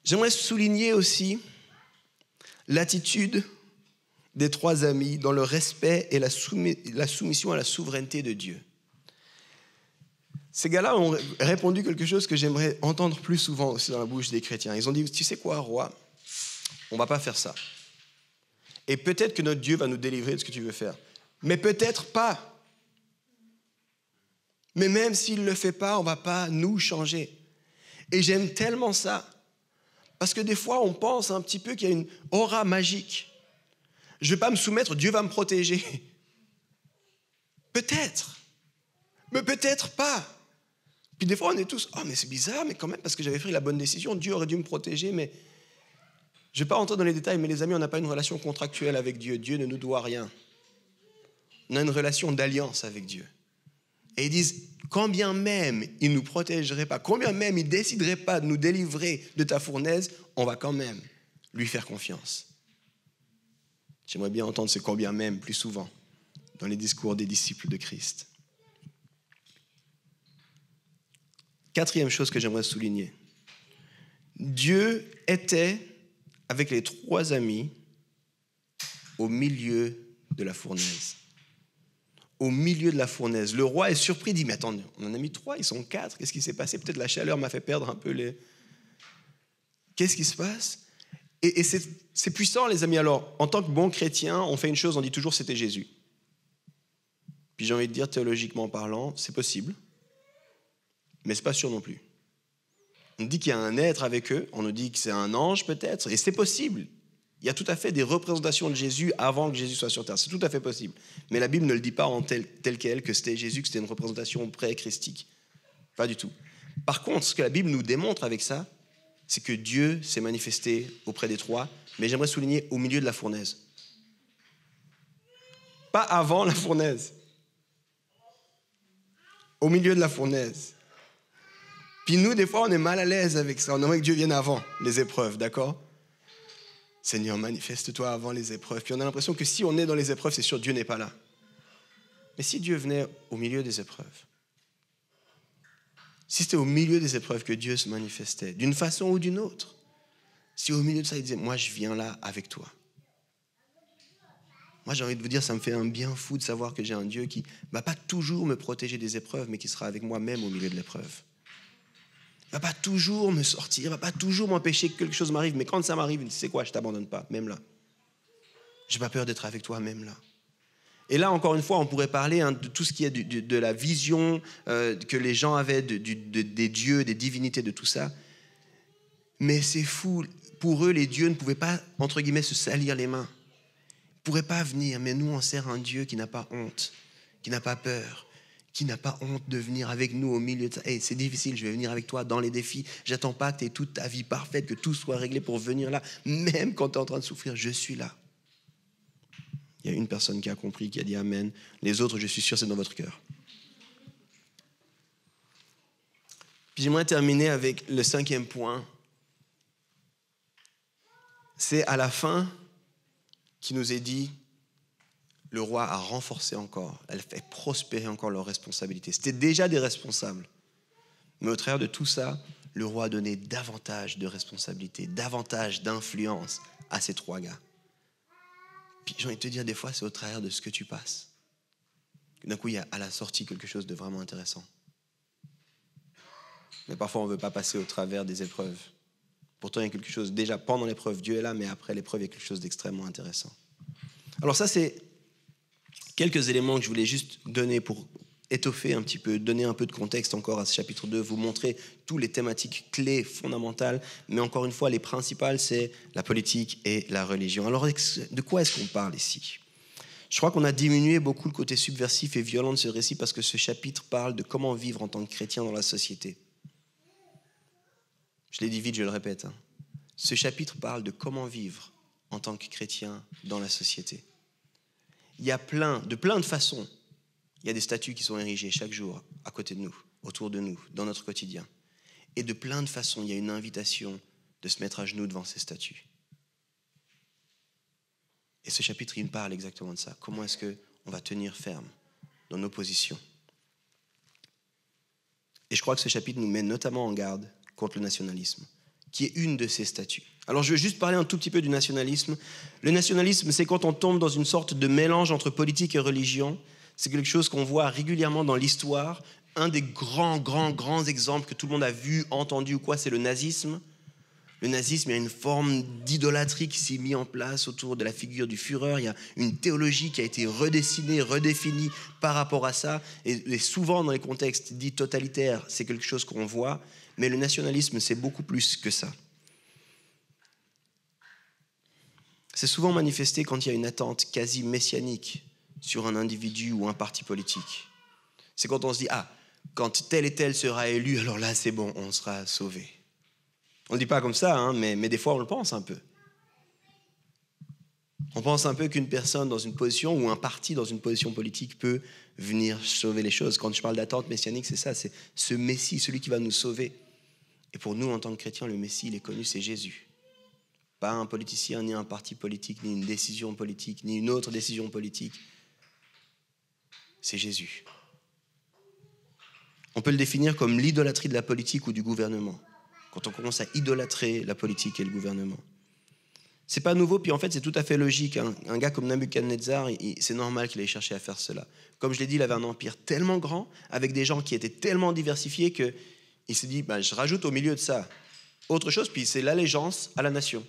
J'aimerais souligner aussi l'attitude des 3 amis dans le respect et la soumission à la souveraineté de Dieu. Ces gars-là ont répondu quelque chose que j'aimerais entendre plus souvent aussi dans la bouche des chrétiens. Ils ont dit, tu sais quoi, roi, on ne va pas faire ça. Et peut-être que notre Dieu va nous délivrer de ce que tu veux faire. Mais peut-être pas. Mais même s'il ne le fait pas, on ne va pas nous changer. Et j'aime tellement ça. Parce que des fois, on pense un petit peu qu'il y a une aura magique. Je ne vais pas me soumettre, Dieu va me protéger. Peut-être. Mais peut-être pas. Puis des fois, on est tous, oh mais c'est bizarre, mais quand même, parce que j'avais pris la bonne décision, Dieu aurait dû me protéger, mais je ne vais pas rentrer dans les détails, mais les amis, on n'a pas une relation contractuelle avec Dieu. Dieu ne nous doit rien. On a une relation d'alliance avec Dieu. Et ils disent, quand bien même il ne nous protégerait pas, quand bien même il ne déciderait pas de nous délivrer de ta fournaise, on va quand même lui faire confiance. J'aimerais bien entendre ce quand bien même plus souvent dans les discours des disciples de Christ. 4e chose que j'aimerais souligner. Dieu était avec les 3 amis au milieu de la fournaise. Au milieu de la fournaise. Le roi est surpris, dit, mais attendez, on en a mis 3, ils sont 4, qu'est-ce qui s'est passé? Peut-être la chaleur m'a fait perdre un peu les... Qu'est-ce qui se passe? Et c'est puissant, les amis. Alors, en tant que bon chrétien, on fait une chose, on dit toujours c'était Jésus. Puis j'ai envie de dire, théologiquement parlant, c'est possible, mais c'est pas sûr non plus. On dit qu'il y a un être avec eux, on nous dit que c'est un ange peut-être, et c'est possible. Il y a tout à fait des représentations de Jésus avant que Jésus soit sur terre, c'est tout à fait possible. Mais la Bible ne le dit pas en tel quel, que c'était Jésus, que c'était une représentation pré-christique. Pas du tout. Par contre, ce que la Bible nous démontre avec ça, c'est que Dieu s'est manifesté auprès des 3, mais j'aimerais souligner au milieu de la fournaise. Pas avant la fournaise. Au milieu de la fournaise. Puis nous, des fois, on est mal à l'aise avec ça. On aimerait que Dieu vienne avant les épreuves, d'accord? Seigneur, manifeste-toi avant les épreuves. Puis on a l'impression que si on est dans les épreuves, c'est sûr que Dieu n'est pas là. Mais si Dieu venait au milieu des épreuves, si c'était au milieu des épreuves que Dieu se manifestait, d'une façon ou d'une autre, si au milieu de ça, il disait, moi, je viens là avec toi. Moi, j'ai envie de vous dire, ça me fait un bien fou de savoir que j'ai un Dieu qui ne va pas toujours me protéger des épreuves, mais qui sera avec moi même au milieu de l'épreuve. Il ne va pas toujours me sortir, il ne va pas toujours m'empêcher que quelque chose m'arrive, mais quand ça m'arrive, il dit, c'est quoi, je ne t'abandonne pas, même là. Je n'ai pas peur d'être avec toi, même là. Et là, encore une fois, on pourrait parler de tout ce qui est de la vision que les gens avaient des dieux, des divinités, de tout ça. Mais c'est fou, pour eux, les dieux ne pouvaient pas, entre guillemets, se salir les mains. Ils ne pourraient pas venir, mais nous, on sert un Dieu qui n'a pas honte, qui n'a pas peur, qui n'a pas honte de venir avec nous au milieu de ça. Hey, c'est difficile, je vais venir avec toi dans les défis. J'attends pas que tu aies toute ta vie parfaite, que tout soit réglé pour venir là. Même quand tu es en train de souffrir, je suis là. Il y a une personne qui a compris, qui a dit Amen. Les autres, je suis sûr, c'est dans votre cœur. Puis j'aimerais terminer avec le 5e point. C'est à la fin qui nous est dit, le roi a renforcé encore, elle fait prospérer encore leurs responsabilités. C'était déjà des responsables. Mais au travers de tout ça, le roi a donné davantage de responsabilités, davantage d'influence à ces 3 gars. Puis j'ai envie de te dire, des fois, c'est au travers de ce que tu passes. D'un coup, il y a à la sortie quelque chose de vraiment intéressant. Mais parfois, on ne veut pas passer au travers des épreuves. Pourtant, il y a quelque chose, déjà pendant l'épreuve, Dieu est là, mais après l'épreuve, il y a quelque chose d'extrêmement intéressant. Alors ça, c'est quelques éléments que je voulais juste donner pour étoffer un petit peu, donner un peu de contexte encore à ce chapitre 2, vous montrer toutes les thématiques clés, fondamentales, mais encore une fois, les principales, c'est la politique et la religion. Alors, de quoi est-ce qu'on parle ici? Je crois qu'on a diminué beaucoup le côté subversif et violent de ce récit parce que ce chapitre parle de comment vivre en tant que chrétien dans la société. Je l'ai dit vite, je le répète. Ce chapitre parle de comment vivre en tant que chrétien dans la société. Il y a plein de façons. Il y a des statues qui sont érigées chaque jour à côté de nous, autour de nous, dans notre quotidien. Et de plein de façons, il y a une invitation de se mettre à genoux devant ces statues. Et ce chapitre, il parle exactement de ça. Comment est-ce qu'on va tenir ferme dans nos positions? Et je crois que ce chapitre nous met notamment en garde contre le nationalisme, qui est une de ces statues. Alors je vais juste parler un tout petit peu du nationalisme. Le nationalisme, c'est quand on tombe dans une sorte de mélange entre politique et religion. C'est quelque chose qu'on voit régulièrement dans l'histoire. Un des grands exemples que tout le monde a vu, entendu ou quoi, c'est le nazisme. Le nazisme, il y a une forme d'idolâtrie qui s'est mise en place autour de la figure du Führer. Il y a une théologie qui a été redessinée, redéfinie par rapport à ça. Et souvent, dans les contextes dits totalitaires, c'est quelque chose qu'on voit. Mais le nationalisme, c'est beaucoup plus que ça. C'est souvent manifesté quand il y a une attente quasi messianique sur un individu ou un parti politique. C'est quand on se dit, quand tel et tel sera élu, alors là, c'est bon, on sera sauvé. On ne le dit pas comme ça, mais des fois, on le pense un peu. On pense un peu qu'une personne dans une position ou un parti dans une position politique peut venir sauver les choses. Quand je parle d'attente messianique, c'est ça, c'est ce Messie, celui qui va nous sauver. Et pour nous, en tant que chrétiens, le Messie, il est connu, c'est Jésus. Pas un politicien, ni un parti politique, ni une décision politique, ni une autre décision politique. C'est Jésus. On peut le définir comme l'idolâtrie de la politique ou du gouvernement. Quand on commence à idolâtrer la politique et le gouvernement. C'est pas nouveau, puis en fait, c'est tout à fait logique. Un gars comme Nabuchodonosor, c'est normal qu'il ait cherché à faire cela. Comme je l'ai dit, il avait un empire tellement grand, avec des gens qui étaient tellement diversifiés, qu'il s'est dit, je rajoute au milieu de ça autre chose, puis c'est l'allégeance à la nation.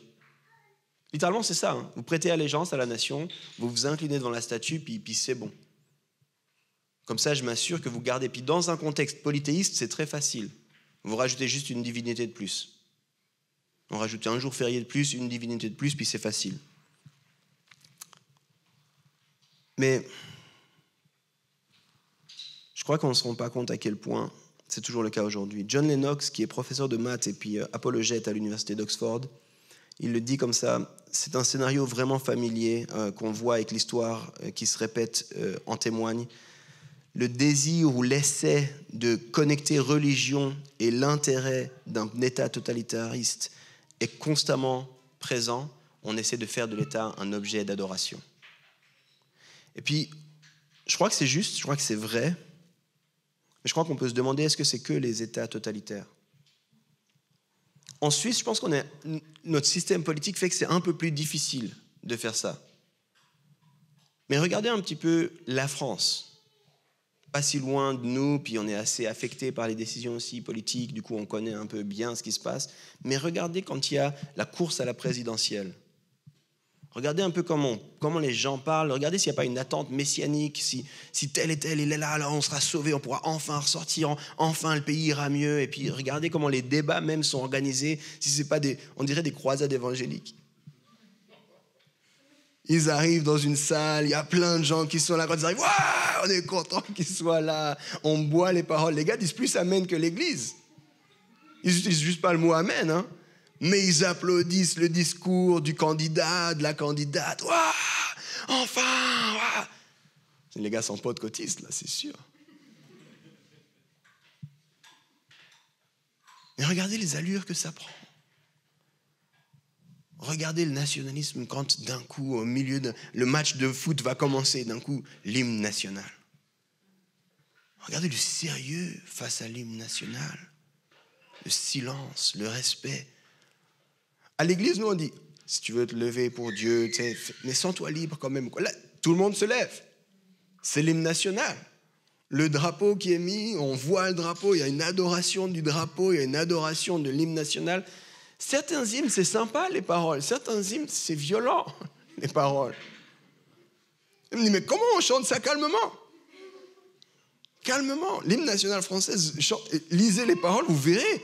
Littéralement, c'est ça. Vous prêtez allégeance à la nation, vous vous inclinez devant la statue, puis c'est bon. Comme ça, je m'assure que vous gardez. Puis dans un contexte polythéiste, c'est très facile. Vous rajoutez juste une divinité de plus. On rajoute un jour férié de plus, une divinité de plus, puis c'est facile. Mais je crois qu'on ne se rend pas compte à quel point c'est toujours le cas aujourd'hui. John Lennox, qui est professeur de maths et puis apologète à l'université d'Oxford, il le dit comme ça, c'est un scénario vraiment familier qu'on voit avec l'histoire qui se répète en témoigne. Le désir ou l'essai de connecter religion et l'intérêt d'un État totalitariste est constamment présent. On essaie de faire de l'État un objet d'adoration. Et puis, je crois que c'est juste, je crois que c'est vrai, mais je crois qu'on peut se demander, est-ce que c'est que les États totalitaires? En Suisse, je pense notre système politique fait que c'est un peu plus difficile de faire ça. Mais regardez un petit peu la France. Pas si loin de nous, puis on est assez affecté par les décisions aussi politiques, du coup on connaît un peu bien ce qui se passe. Mais regardez quand il y a la course à la présidentielle. Regardez un peu comment les gens parlent. Regardez s'il n'y a pas une attente messianique, si tel et tel il est là, on sera sauvé, on pourra enfin ressortir, enfin le pays ira mieux. Et puis regardez comment les débats même sont organisés, si c'est pas on dirait des croisades évangéliques. Ils arrivent dans une salle, il y a plein de gens qui sont là. Quand ils arrivent, on est content qu'ils soient là. On boit les paroles. Les gars disent plus amen que l'église. Ils n'utilisent juste pas le mot amen, mais ils applaudissent le discours du candidat, de la candidate. Enfin. Les gars sont pas de cotistes, là, c'est sûr. Mais regardez les allures que ça prend. Regardez le nationalisme quand d'un coup, au milieu le match de foot va commencer, d'un coup, l'hymne national. Regardez le sérieux face à l'hymne national, le silence, le respect. À l'église, nous on dit, si tu veux te lever pour Dieu, mais sens-toi libre quand même. Là, tout le monde se lève. C'est l'hymne national. Le drapeau qui est mis, on voit le drapeau, il y a une adoration du drapeau, il y a une adoration de l'hymne national. Certains hymnes, c'est sympa, les paroles. Certains hymnes, c'est violent, les paroles. Je me dis, mais comment on chante ça calmement? Calmement. L'hymne national français, lisez les paroles, vous verrez.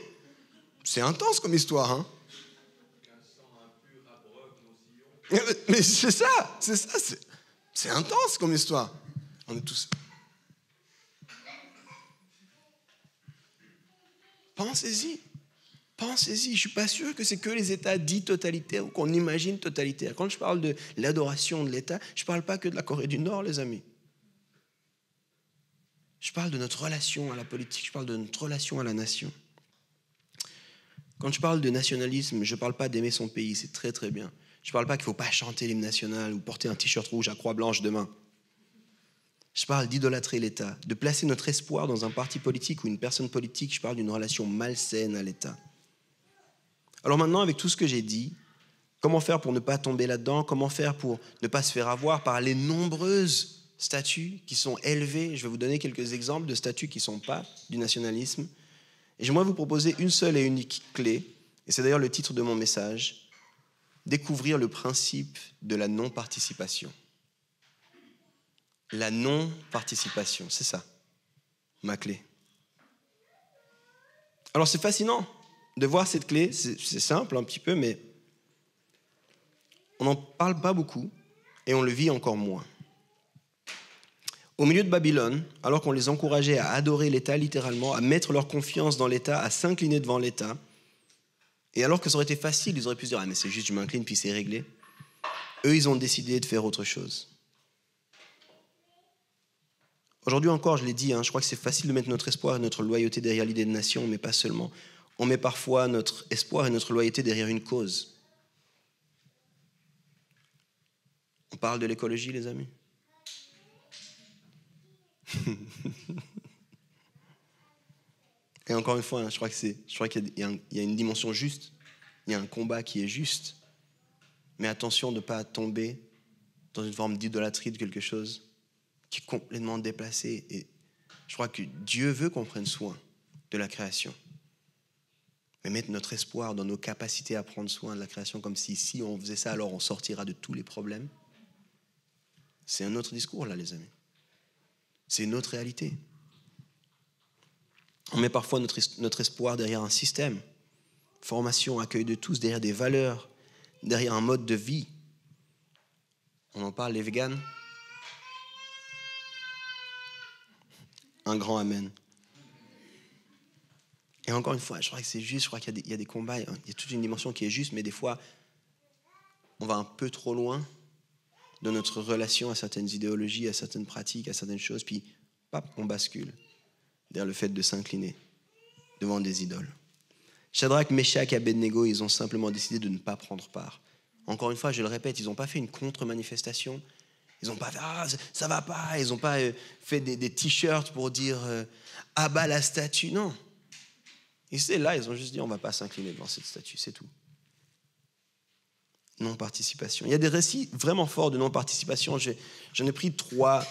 C'est intense comme histoire. Mais c'est ça. C'est intense comme histoire. On est tous... Pensez-y. Pensez-y. Je ne suis pas sûr que c'est que les États dits totalitaires ou qu'on imagine totalitaires. Quand je parle de l'adoration de l'État, je ne parle pas que de la Corée du Nord, les amis. Je parle de notre relation à la politique, je parle de notre relation à la nation. Quand je parle de nationalisme, je ne parle pas d'aimer son pays, c'est très très bien. Je ne parle pas qu'il ne faut pas chanter l'hymne national ou porter un t-shirt rouge à croix blanche demain. Je parle d'idolâtrer l'État, de placer notre espoir dans un parti politique ou une personne politique. Je parle d'une relation malsaine à l'État. Alors maintenant, avec tout ce que j'ai dit, comment faire pour ne pas tomber là-dedans? Comment faire pour ne pas se faire avoir par les nombreuses statuts qui sont élevés? Je vais vous donner quelques exemples de statuts qui ne sont pas du nationalisme. Et j'aimerais vous proposer une seule et unique clé, et c'est d'ailleurs le titre de mon message, découvrir le principe de la non-participation. La non-participation, c'est ça, ma clé. Alors c'est fascinant de voir cette clé, c'est simple un petit peu, mais on n'en parle pas beaucoup et on le vit encore moins. Au milieu de Babylone, alors qu'on les encourageait à adorer l'État littéralement, à mettre leur confiance dans l'État, à s'incliner devant l'État, et alors que ça aurait été facile, ils auraient pu se dire « Ah mais c'est juste, je m'incline puis c'est réglé », eux, ils ont décidé de faire autre chose. Aujourd'hui encore, je l'ai dit, je crois que c'est facile de mettre notre espoir et notre loyauté derrière l'idée de nation, mais pas seulement. On met parfois notre espoir et notre loyauté derrière une cause. On parle de l'écologie, les amis. Et encore une fois, je crois qu'il y a une dimension juste, il y a un combat qui est juste, mais attention de ne pas tomber dans une forme d'idolâtrie de quelque chose qui est complètement déplacé. Et je crois que Dieu veut qu'on prenne soin de la création. Mais mettre notre espoir dans nos capacités à prendre soin de la création comme si on faisait ça, alors on sortira de tous les problèmes. C'est un autre discours là, les amis. C'est une autre réalité. On met parfois notre espoir derrière un système. Formation, accueil de tous, derrière des valeurs, derrière un mode de vie. On en parle, les véganes. Un grand amen. Et encore une fois, je crois que c'est juste, je crois qu'il y a des combats, il y a toute une dimension qui est juste, mais des fois, on va un peu trop loin dans notre relation à certaines idéologies, à certaines pratiques, à certaines choses, puis on bascule vers le fait de s'incliner devant des idoles. Shadrach, Meshach et Abednego, ils ont simplement décidé de ne pas prendre part. Encore une fois, je le répète, ils n'ont pas fait une contre-manifestation. Ils n'ont pas fait « Ah, ça va pas ». Ils n'ont pas fait des t-shirts pour dire « Ah bah la statue ». Non. Ils étaient là, ils ont juste dit « On ne va pas s'incliner devant cette statue », c'est tout. Non-participation. Il y a des récits vraiment forts de non-participation. J'en ai pris 3,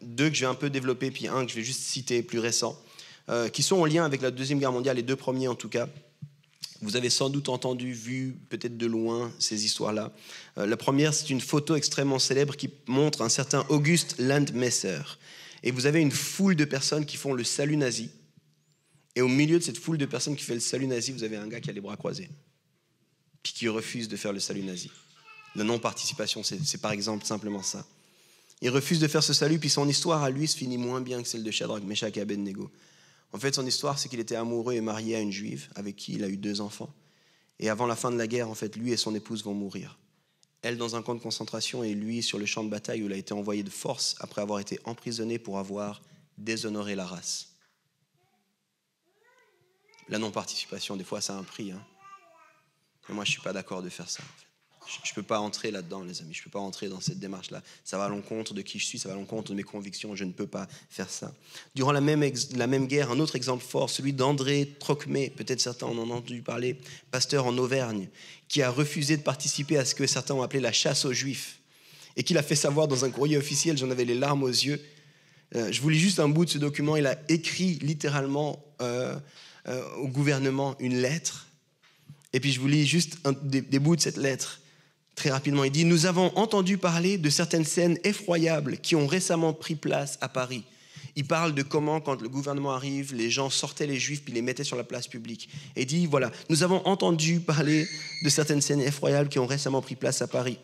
2 que je vais un peu développer, puis un que je vais juste citer, plus récent, qui sont en lien avec la Deuxième Guerre mondiale, les 2 premiers en tout cas. Vous avez sans doute entendu, vu peut-être de loin ces histoires-là. La première, c'est une photo extrêmement célèbre qui montre un certain August Landmesser. Et vous avez une foule de personnes qui font le salut nazi. Et au milieu de cette foule de personnes qui fait le salut nazi, vous avez un gars qui a les bras croisés, puis qui refuse de faire le salut nazi. La non-participation, c'est par exemple simplement ça. Il refuse de faire ce salut, puis son histoire à lui se finit moins bien que celle de Shadrach, Meshach et Abednego. En fait, son histoire, c'est qu'il était amoureux et marié à une juive avec qui il a eu 2 enfants. Et avant la fin de la guerre, en fait, lui et son épouse vont mourir. Elle dans un camp de concentration et lui sur le champ de bataille où il a été envoyé de force après avoir été emprisonné pour avoir déshonoré la race. La non-participation, des fois, ça a un prix. Mais moi, je ne suis pas d'accord de faire ça. En fait. Je ne peux pas entrer là-dedans, les amis. Je ne peux pas entrer dans cette démarche-là. Ça va à l'encontre de qui je suis, ça va à l'encontre de mes convictions. Je ne peux pas faire ça. Durant la même guerre, un autre exemple fort, celui d'André Trocmé, peut-être certains en ont entendu parler, pasteur en Auvergne, qui a refusé de participer à ce que certains ont appelé la chasse aux Juifs, et qu'il a fait savoir dans un courrier officiel, j'en avais les larmes aux yeux. Je vous lis juste un bout de ce document. Il a écrit littéralement au gouvernement une lettre, et puis je vous lis juste des bouts de cette lettre. Très rapidement, il dit « Nous avons entendu parler de certaines scènes effroyables qui ont récemment pris place à Paris. » Il parle de comment, quand le gouvernement arrive, les gens sortaient les Juifs puis les mettaient sur la place publique. Et il dit « Voilà, nous avons entendu parler de certaines scènes effroyables qui ont récemment pris place à Paris.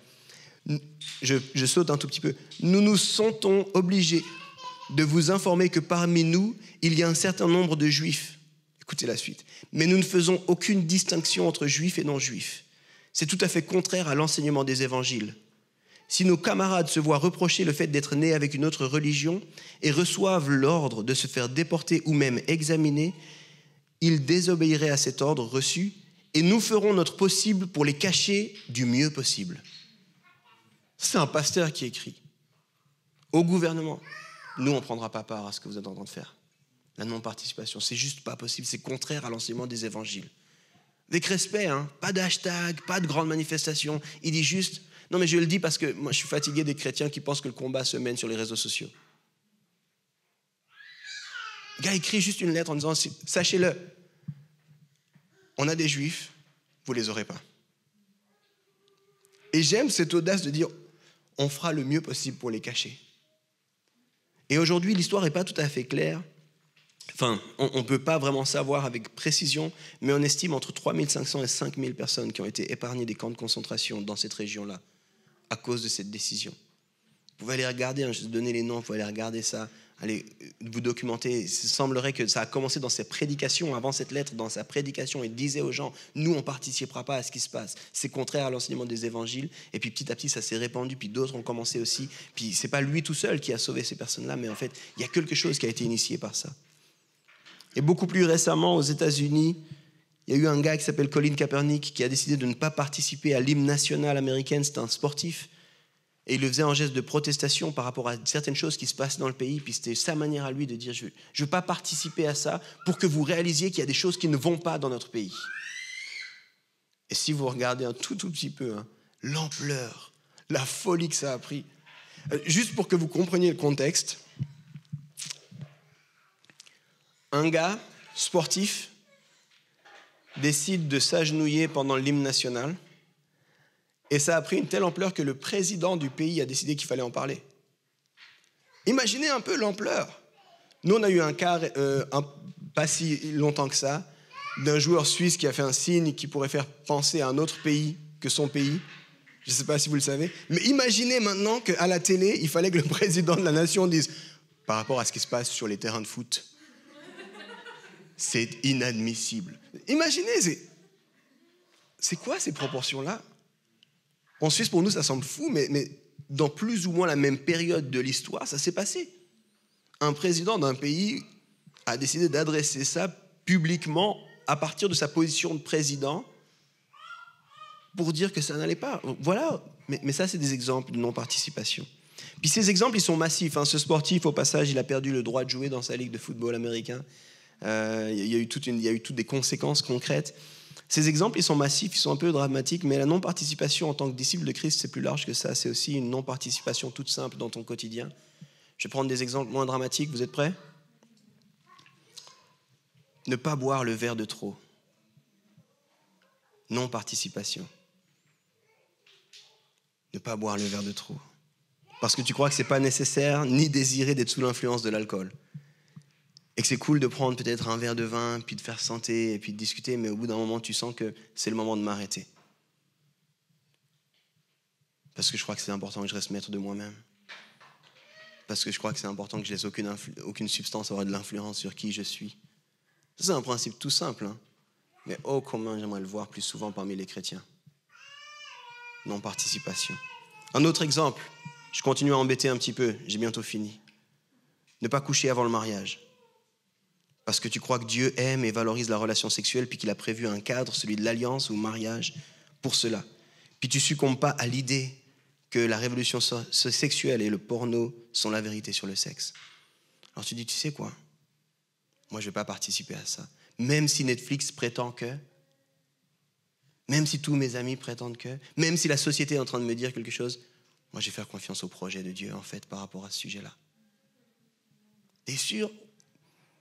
Je saute un tout petit peu. Nous nous sentons obligés de vous informer que parmi nous, il y a un certain nombre de juifs. Écoutez la suite. Mais nous ne faisons aucune distinction entre juifs et non-juifs. C'est tout à fait contraire à l'enseignement des évangiles. Si nos camarades se voient reprocher le fait d'être nés avec une autre religion et reçoivent l'ordre de se faire déporter ou même examiner, ils désobéiraient à cet ordre reçu et nous ferons notre possible pour les cacher du mieux possible. C'est un pasteur qui écrit. Au gouvernement, nous, on ne prendra pas part à ce que vous êtes en train de faire. La non-participation, c'est juste pas possible, c'est contraire à l'enseignement des évangiles. Avec respect, hein, pas de hashtag, pas de grande manifestation. Il dit juste, non mais je le dis parce que moi je suis fatigué des chrétiens qui pensent que le combat se mène sur les réseaux sociaux. Le gars écrit juste une lettre en disant, sachez-le, on a des juifs, vous les aurez pas. Et j'aime cette audace de dire, on fera le mieux possible pour les cacher. Et aujourd'hui, l'histoire n'est pas tout à fait claire. Enfin, on ne peut pas vraiment savoir avec précision, mais on estime entre 3500 et 5000 personnes qui ont été épargnées des camps de concentration dans cette région-là, à cause de cette décision. Vous pouvez aller regarder, hein, je vais vous donner les noms, vous pouvez aller regarder ça, allez vous documenter. Il semblerait que ça a commencé dans ses prédications, avant cette lettre, dans sa prédication, il disait aux gens, nous on ne participera pas à ce qui se passe, c'est contraire à l'enseignement des évangiles, et puis petit à petit ça s'est répandu, puis d'autres ont commencé aussi, puis c'est pas lui tout seul qui a sauvé ces personnes-là, mais en fait, il y a quelque chose qui a été initié par ça. Et beaucoup plus récemment, aux États-Unis, il y a eu un gars qui s'appelle Colin Kaepernick qui a décidé de ne pas participer à l'hymne national américain. C'est un sportif. Et il le faisait en geste de protestation par rapport à certaines choses qui se passent dans le pays. Puis c'était sa manière à lui de dire, je ne veux pas participer à ça pour que vous réalisiez qu'il y a des choses qui ne vont pas dans notre pays. Et si vous regardez un tout petit peu, hein, l'ampleur, la folie que ça a pris. Juste pour que vous compreniez le contexte, un gars sportif décide de s'agenouiller pendant l'hymne national et ça a pris une telle ampleur que le président du pays a décidé qu'il fallait en parler. Imaginez un peu l'ampleur. Nous, on a eu un cas, pas si longtemps que ça, d'un joueur suisse qui a fait un signe qui pourrait faire penser à un autre pays que son pays. Je ne sais pas si vous le savez. Mais imaginez maintenant qu'à la télé, il fallait que le président de la nation dise « par rapport à ce qui se passe sur les terrains de foot ». C'est inadmissible. Imaginez, c'est quoi ces proportions-là? En Suisse, pour nous, ça semble fou, mais dans plus ou moins la même période de l'histoire, ça s'est passé. Un président d'un pays a décidé d'adresser ça publiquement à partir de sa position de président pour dire que ça n'allait pas. Voilà, mais ça, c'est des exemples de non-participation. Puis ces exemples, ils sont massifs. Hein. Ce sportif, au passage, il a perdu le droit de jouer dans sa ligue de football américain. Il y a eu toutes des conséquences concrètes. Ces exemples, ils sont massifs, ils sont un peu dramatiques, mais la non-participation en tant que disciple de Christ, c'est plus large que ça. C'est aussi une non-participation toute simple dans ton quotidien. Je vais prendre des exemples moins dramatiques. Vous êtes prêts? Ne pas boire le verre de trop. Non-participation. Ne pas boire le verre de trop. Parce que tu crois que ce n'est pas nécessaire ni désiré d'être sous l'influence de l'alcool. Et que c'est cool de prendre peut-être un verre de vin, puis de faire santé, et puis de discuter, mais au bout d'un moment, tu sens que c'est le moment de m'arrêter. Parce que je crois que c'est important que je reste maître de moi-même. Parce que je crois que c'est important que je laisse aucune substance avoir de l'influence sur qui je suis. Ça, c'est un principe tout simple, hein. Mais oh, comment j'aimerais le voir plus souvent parmi les chrétiens. Non-participation. Un autre exemple, je continue à embêter un petit peu, j'ai bientôt fini. Ne pas coucher avant le mariage. Parce que tu crois que Dieu aime et valorise la relation sexuelle, puis qu'il a prévu un cadre, celui de l'alliance ou mariage, pour cela. Puis tu succombes pas à l'idée que la révolution sexuelle et le porno sont la vérité sur le sexe. Alors tu dis, tu sais quoi? Moi, je ne vais pas participer à ça. Même si Netflix prétend que, même si tous mes amis prétendent que, même si la société est en train de me dire quelque chose, moi, je vais faire confiance au projet de Dieu, en fait, par rapport à ce sujet-là. T'es sûr?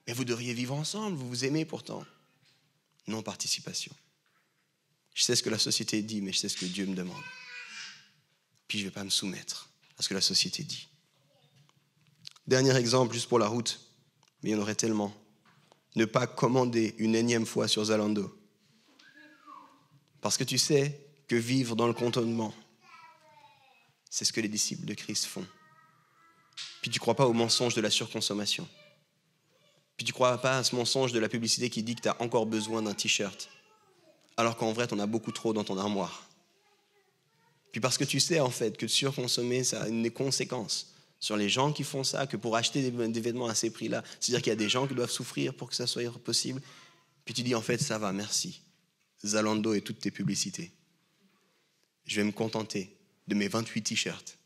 Mais vous devriez vivre ensemble, vous vous aimez pourtant. Non-participation. Je sais ce que la société dit, mais je sais ce que Dieu me demande. Puis je ne vais pas me soumettre à ce que la société dit. Dernier exemple, juste pour la route, mais il y en aurait tellement. Ne pas commander une énième fois sur Zalando. Parce que tu sais que vivre dans le contentement, C'est ce que les disciples de Christ font. Puis tu ne crois pas au mensonge de la surconsommation. Puis tu ne crois pas à ce mensonge de la publicité qui dit que tu as encore besoin d'un t-shirt, alors qu'en vrai, tu en as beaucoup trop dans ton armoire. Puis parce que tu sais en fait que surconsommer, ça a une conséquence sur les gens qui font ça, que pour acheter des vêtements à ces prix-là, c'est-à-dire qu'il y a des gens qui doivent souffrir pour que ça soit possible. Puis tu dis en fait, ça va, merci. Zalando et toutes tes publicités. Je vais me contenter de mes 28 t-shirts.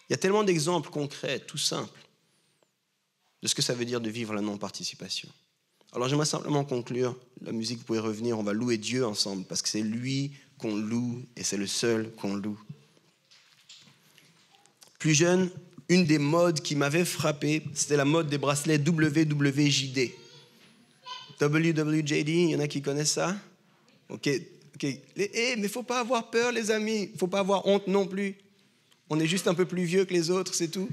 Il y a tellement d'exemples concrets, tout simples, de ce que ça veut dire de vivre la non-participation. Alors j'aimerais simplement conclure. La musique, vous pouvez revenir, on va louer Dieu ensemble, parce que c'est lui qu'on loue et c'est le seul qu'on loue. Plus jeune, une des modes qui m'avait frappé, c'était la mode des bracelets WWJD. WWJD, il y en a qui connaissent ça? Ok. Mais il ne faut pas avoir peur, les amis. Il ne faut pas avoir honte non plus. On est juste un peu plus vieux que les autres, c'est tout.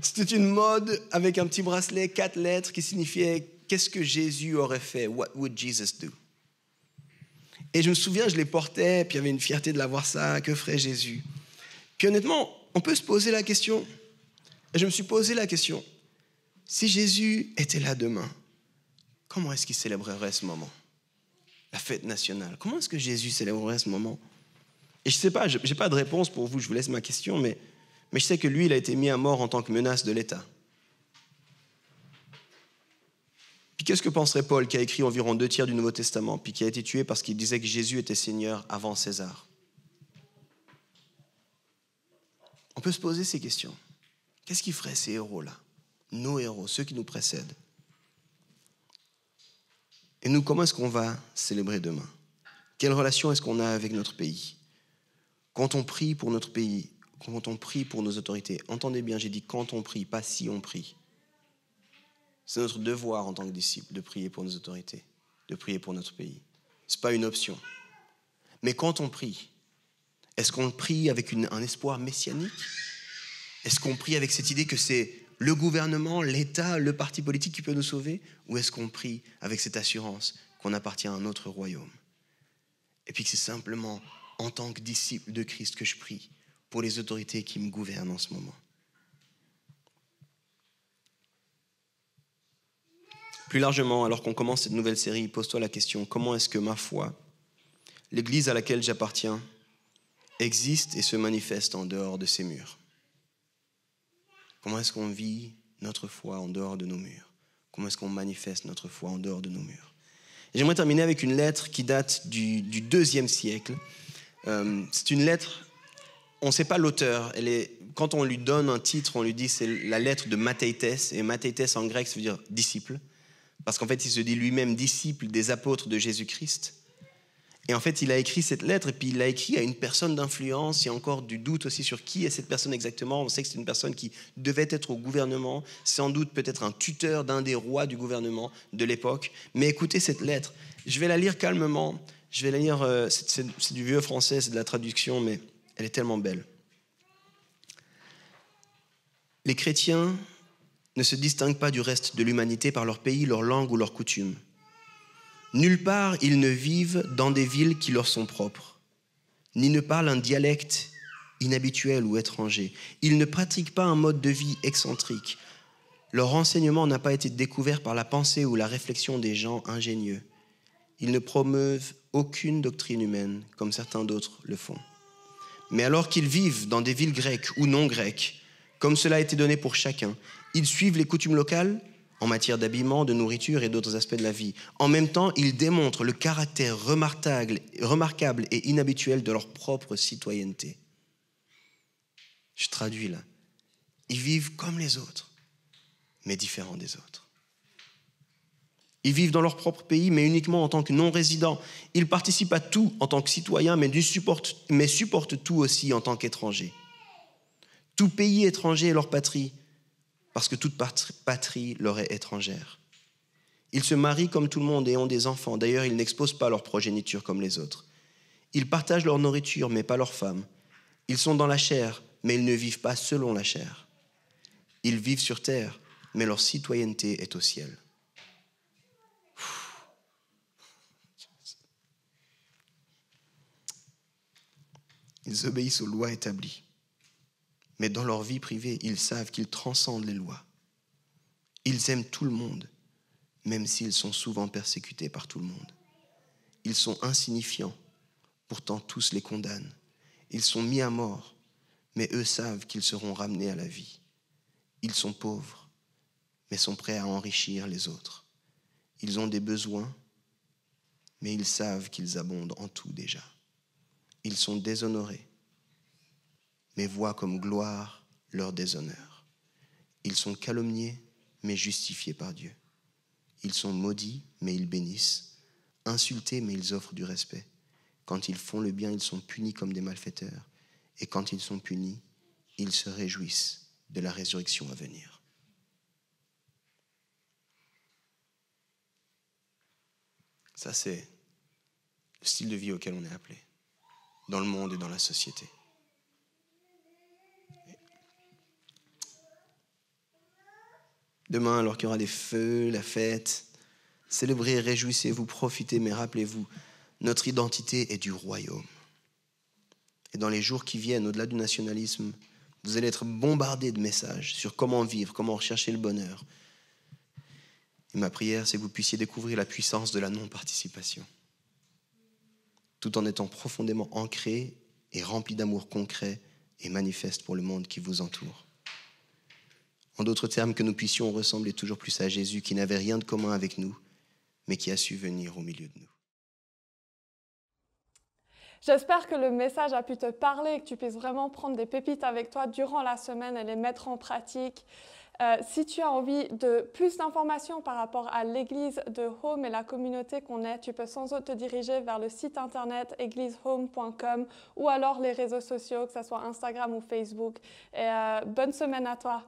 C'était une mode avec un petit bracelet, 4 lettres, qui signifiait « Qu'est-ce que Jésus aurait fait? What would Jesus do ?» Et je me souviens, je les portais, puis il y avait une fierté de l'avoir ça, que ferait Jésus? Puis honnêtement, on peut se poser la question, et je me suis posé la question, si Jésus était là demain, comment est-ce qu'il célébrerait ce moment? La fête nationale. Comment est-ce que Jésus célébrerait ce moment? Et je ne sais pas, je n'ai pas de réponse pour vous, je vous laisse ma question, mais je sais que lui, il a été mis à mort en tant que menace de l'État. Puis qu'est-ce que penserait Paul, qui a écrit environ 2 tiers du Nouveau Testament, puis qui a été tué parce qu'il disait que Jésus était Seigneur avant César? On peut se poser ces questions. Qu'est-ce qu'ils feraient ces héros-là? Nos héros, ceux qui nous précèdent. Et nous, comment est-ce qu'on va célébrer demain? Quelle relation est-ce qu'on a avec notre pays? Quand on prie pour notre pays, quand on prie pour nos autorités, entendez bien, j'ai dit quand on prie, pas si on prie. C'est notre devoir en tant que disciples de prier pour nos autorités, de prier pour notre pays. Ce n'est pas une option. Mais quand on prie, est-ce qu'on prie avec un espoir messianique? Est-ce qu'on prie avec cette idée que c'est le gouvernement, l'État, le parti politique qui peut nous sauver? Ou est-ce qu'on prie avec cette assurance qu'on appartient à un autre royaume? Et puis que c'est simplement en tant que disciple de Christ que je prie pour les autorités qui me gouvernent en ce moment. Plus largement, alors qu'on commence cette nouvelle série, pose-toi la question, comment est-ce que ma foi, l'Église à laquelle j'appartiens, existe et se manifeste en dehors de ces murs? Comment est-ce qu'on vit notre foi en dehors de nos murs? Comment est-ce qu'on manifeste notre foi en dehors de nos murs? Et j'aimerais terminer avec une lettre qui date du IIe siècle. C'est une lettre, on ne sait pas l'auteur. Quand on lui donne un titre, on lui dit c'est la lettre de Matthéitès. Et Matthéitès en grec, ça veut dire disciple. Parce qu'en fait, il se dit lui-même disciple des apôtres de Jésus-Christ. Et en fait, il a écrit cette lettre et puis il l'a écrit à une personne d'influence. Il y a encore du doute aussi sur qui est cette personne exactement. On sait que c'est une personne qui devait être au gouvernement, sans doute peut-être un tuteur d'un des rois du gouvernement de l'époque. Mais écoutez cette lettre. Je vais la lire calmement. Je vais la lire, c'est du vieux français, c'est de la traduction, mais elle est tellement belle. Les chrétiens ne se distinguent pas du reste de l'humanité par leur pays, leur langue ou leurs coutumes. Nulle part ils ne vivent dans des villes qui leur sont propres, ni ne parlent un dialecte inhabituel ou étranger. Ils ne pratiquent pas un mode de vie excentrique. Leur enseignement n'a pas été découvert par la pensée ou la réflexion des gens ingénieux. Ils ne promeuvent aucune doctrine humaine, comme certains d'autres le font. Mais alors qu'ils vivent dans des villes grecques ou non grecques, comme cela a été donné pour chacun, ils suivent les coutumes locales en matière d'habillement, de nourriture et d'autres aspects de la vie. En même temps, ils démontrent le caractère remarquable et inhabituel de leur propre citoyenneté. Je traduis là. Ils vivent comme les autres, mais différents des autres. Ils vivent dans leur propre pays, mais uniquement en tant que non-résidents. Ils participent à tout en tant que citoyens, mais supportent tout aussi en tant qu'étrangers. Tout pays étranger est leur patrie, parce que toute patrie leur est étrangère. Ils se marient comme tout le monde et ont des enfants. D'ailleurs, ils n'exposent pas leur progéniture comme les autres. Ils partagent leur nourriture, mais pas leurs femmes. Ils sont dans la chair, mais ils ne vivent pas selon la chair. Ils vivent sur terre, mais leur citoyenneté est au ciel. Ils obéissent aux lois établies. Mais dans leur vie privée, ils savent qu'ils transcendent les lois. Ils aiment tout le monde, même s'ils sont souvent persécutés par tout le monde. Ils sont insignifiants, pourtant tous les condamnent. Ils sont mis à mort, mais eux savent qu'ils seront ramenés à la vie. Ils sont pauvres, mais sont prêts à enrichir les autres. Ils ont des besoins, mais ils savent qu'ils abondent en tout déjà. Ils sont déshonorés, mais voient comme gloire leur déshonneur. Ils sont calomniés, mais justifiés par Dieu. Ils sont maudits, mais ils bénissent. Insultés, mais ils offrent du respect. Quand ils font le bien, ils sont punis comme des malfaiteurs. Et quand ils sont punis, ils se réjouissent de la résurrection à venir. Ça, c'est le style de vie auquel on est appelé, dans le monde et dans la société. Demain, alors qu'il y aura des feux, la fête, célébrez, réjouissez-vous, profitez, mais rappelez-vous, notre identité est du royaume. Et dans les jours qui viennent, au-delà du nationalisme, vous allez être bombardés de messages sur comment vivre, comment rechercher le bonheur. Et ma prière, c'est que vous puissiez découvrir la puissance de la non-participation, tout en étant profondément ancré et rempli d'amour concret et manifeste pour le monde qui vous entoure. En d'autres termes, que nous puissions ressembler toujours plus à Jésus qui n'avait rien de commun avec nous, mais qui a su venir au milieu de nous. J'espère que le message a pu te parler et que tu puisses vraiment prendre des pépites avec toi durant la semaine et les mettre en pratique. Si tu as envie de plus d'informations par rapport à l'église de Home et la communauté qu'on est, tu peux sans doute te diriger vers le site internet églisehome.com ou alors les réseaux sociaux, que ce soit Instagram ou Facebook. Et bonne semaine à toi.